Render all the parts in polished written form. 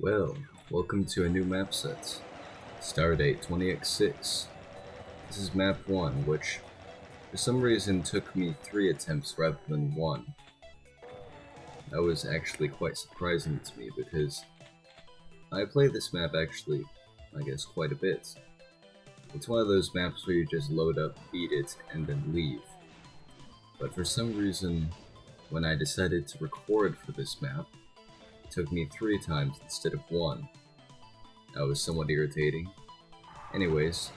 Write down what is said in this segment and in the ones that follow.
Well, welcome to a new map set, Stardate 20x6. This is map 1, which for some reason took me 3 attempts rather than 1. That was actually quite surprising to me because I play this map actually, I guess, quite a bit. It's one of those maps where you just load up, beat it, and then leave. But for some reason, when I decided to record for this map, it took me 3 times instead of 1. That was somewhat irritating. Anyways,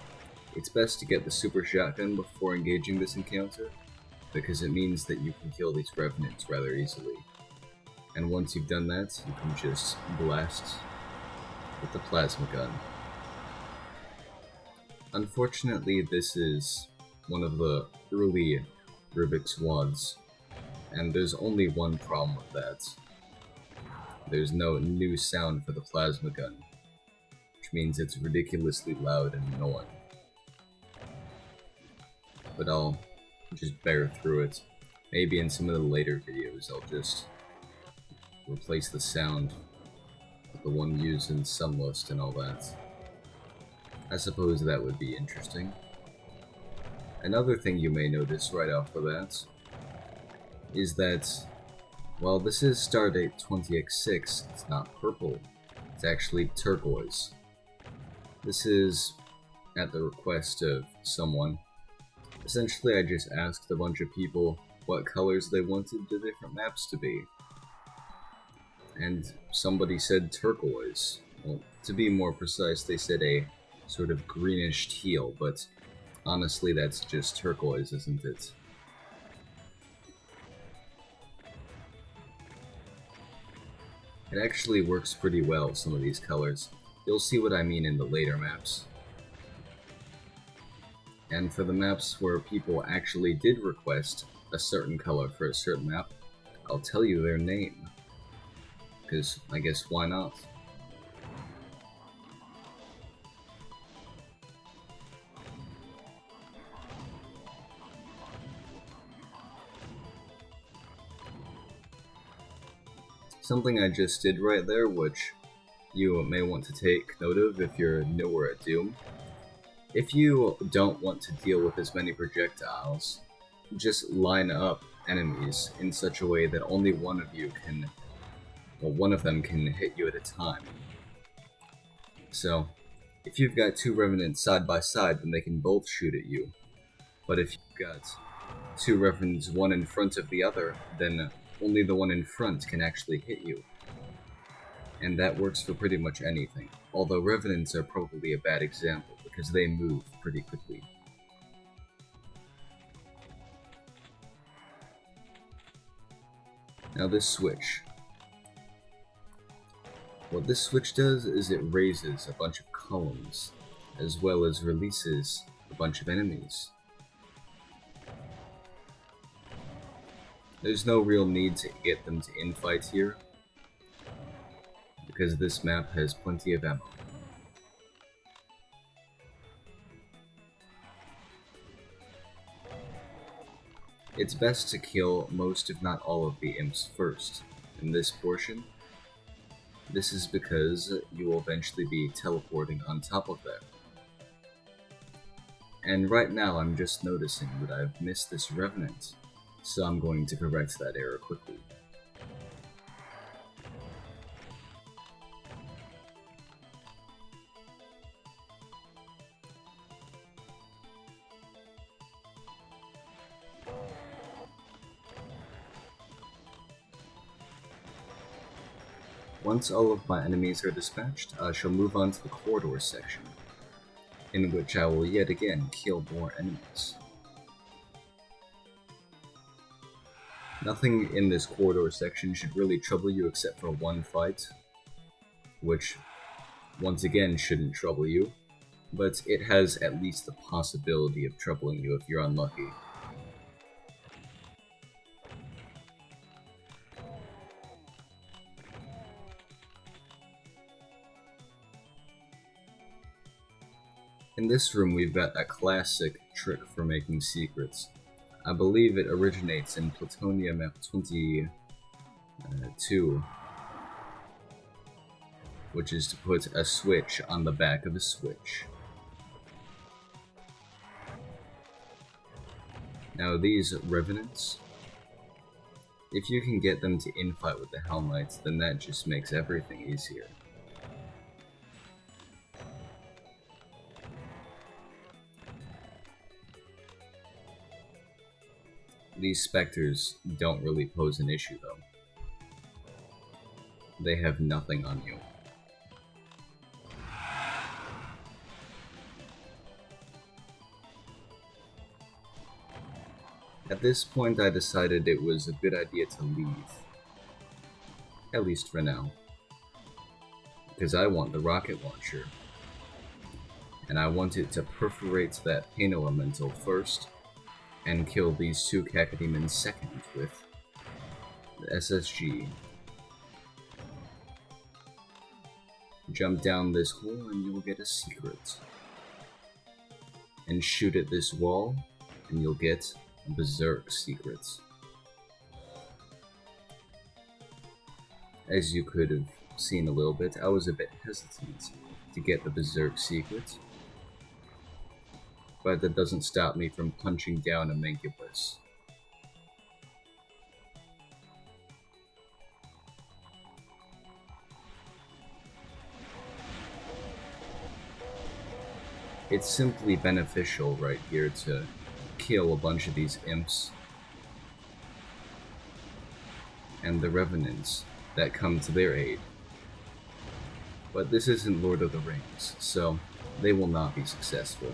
it's best to get the super shotgun before engaging this encounter, because it means that you can kill these revenants rather easily. And once you've done that, you can just blast with the plasma gun. Unfortunately, this is one of the early Rubik's WADs, and there's only one problem with that. There's no new sound for the plasma gun, which means it's ridiculously loud and annoying. But I'll just bear through it. Maybe in some of the later videos I'll just replace the sound with the one used in Sunlust and all that. I suppose that would be interesting. Another thing you may notice right off the bat is that while this is Stardate 20x6, it's not purple, it's actually turquoise. This is at the request of someone. Essentially, I just asked a bunch of people what colors they wanted the different maps to be. And somebody said turquoise. Well, to be more precise, they said a sort of greenish teal, but honestly that's just turquoise, isn't it? It actually works pretty well, some of these colors. You'll see what I mean in the later maps. And for the maps where people actually did request a certain color for a certain map, I'll tell you their name. Because I guess why not? Something I just did right there, which you may want to take note of if you're newer at Doom. If you don't want to deal with as many projectiles, just line up enemies in such a way that only one of you can, well, one of them can hit you at a time. So, if you've got 2 revenants side by side, then they can both shoot at you. But if you've got 2 revenants, one in front of the other, then only the one in front can actually hit you. And that works for pretty much anything, although revenants are probably a bad example because they move pretty quickly. Now this switch. What this switch does is it raises a bunch of columns, as well as releases a bunch of enemies. There's no real need to get them to infight here, because this map has plenty of ammo. It's best to kill most if not all of the imps first. In this portion, this is because you will eventually be teleporting on top of them. And right now I'm just noticing that I've missed this revenant, so I'm going to correct that error quickly. Once all of my enemies are dispatched, I shall move on to the corridor section, in which I will yet again kill more enemies. Nothing in this corridor section should really trouble you except for one fight, which once again shouldn't trouble you, but it has at least the possibility of troubling you if you're unlucky. In this room we've got a classic trick for making secrets. I believe it originates in Platonia Map 22, which is to put a switch on the back of a switch. Now these Revenants, if you can get them to infight with the Helmites, then that just makes everything easier. These Spectres don't really pose an issue though. They have nothing on you. At this point I decided it was a good idea to leave. At least for now. Because I want the rocket launcher. And I want it to perforate that pain elemental first, and kill these two cacodemons second with the SSG. Jump down this hole and you'll get a secret. And shoot at this wall and you'll get Berserk secrets. As you could have seen a little bit, I was a bit hesitant to get the Berserk secret, but that doesn't stop me from punching down a Mancubus. It's simply beneficial right here to kill a bunch of these imps and the Revenants that come to their aid. But this isn't Lord of the Rings, so they will not be successful.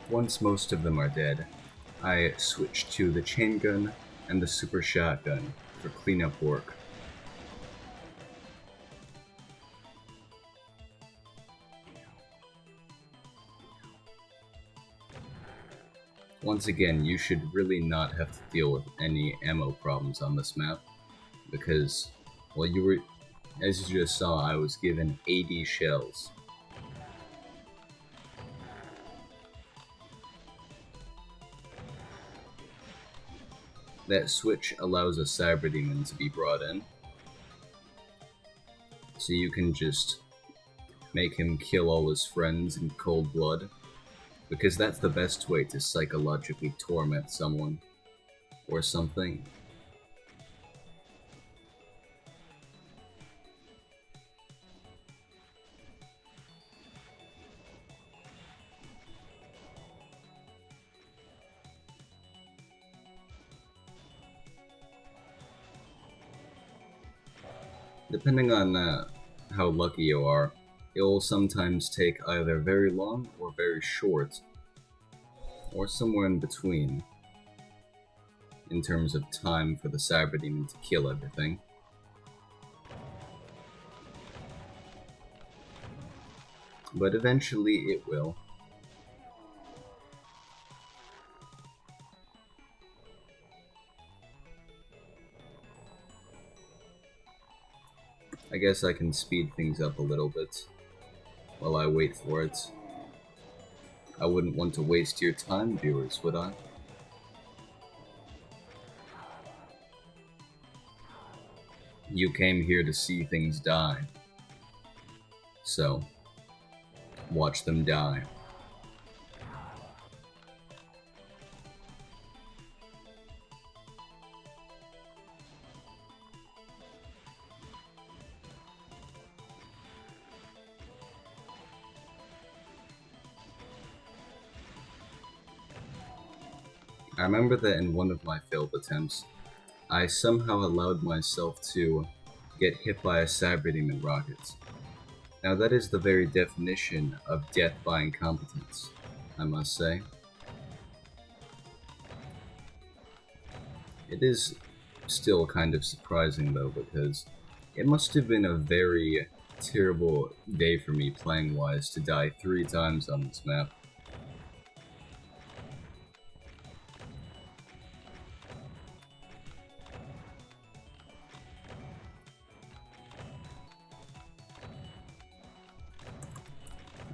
Once most of them are dead, I switch to the chain gun and the super shotgun for cleanup work. Once again, you should really not have to deal with any ammo problems on this map, because, well, as you just saw, I was given 80 shells. That switch allows a Cyber Demon to be brought in, so you can just make him kill all his friends in cold blood, because that's the best way to psychologically torment someone, or something. Depending on how lucky you are, it will sometimes take either very long or very short, or somewhere in between, in terms of time for the Cyber Demon to kill everything. But eventually it will. I guess I can speed things up a little bit while I wait for it. I wouldn't want to waste your time, viewers, would I? You came here to see things die. So, watch them die. I remember that in one of my failed attempts, I somehow allowed myself to get hit by a Cyber Demon rocket. Now that is the very definition of death by incompetence, I must say. It is still kind of surprising though, because it must have been a very terrible day for me playing-wise to die 3 times on this map.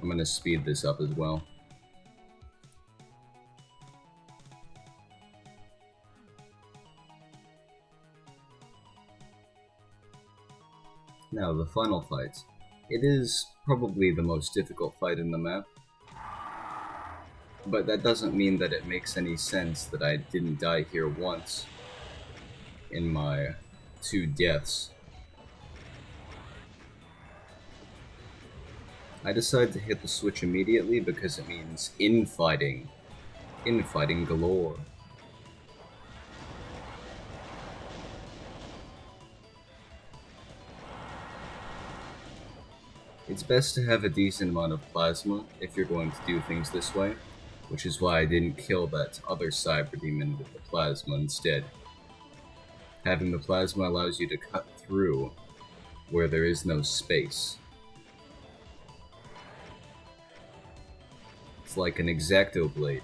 I'm gonna speed this up as well. Now, the final fight. It is probably the most difficult fight in the map, but that doesn't mean that it makes any sense that I didn't die here once in my 2 deaths. I decided to hit the switch immediately because it means infighting. Infighting galore. It's best to have a decent amount of plasma if you're going to do things this way, which is why I didn't kill that other cyber demon with the plasma instead. Having the plasma allows you to cut through where there is no space. It's like an X-Acto blade.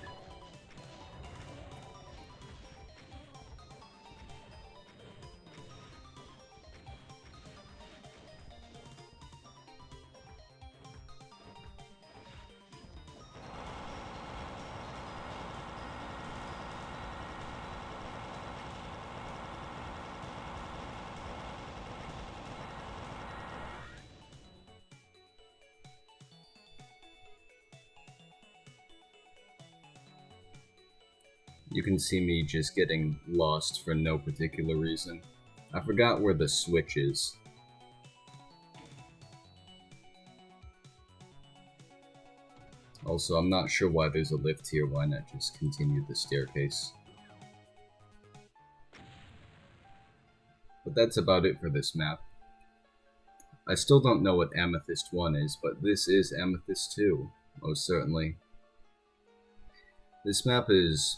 You can see me just getting lost for no particular reason. I forgot where the switch is. Also, I'm not sure why there's a lift here. Why not just continue the staircase? But that's about it for this map. I still don't know what Amethyst 1 is, but this is Amethyst 2, most certainly. This map is...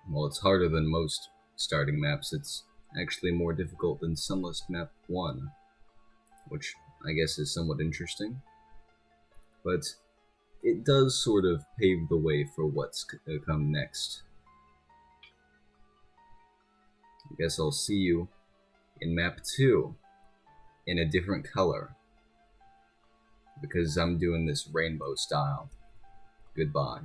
well, it's harder than most starting maps. It's actually more difficult than Sunlist Map 1, which I guess is somewhat interesting. But it does sort of pave the way for what's to come next. I guess I'll see you in Map 2 in a different color, because I'm doing this rainbow style. Goodbye.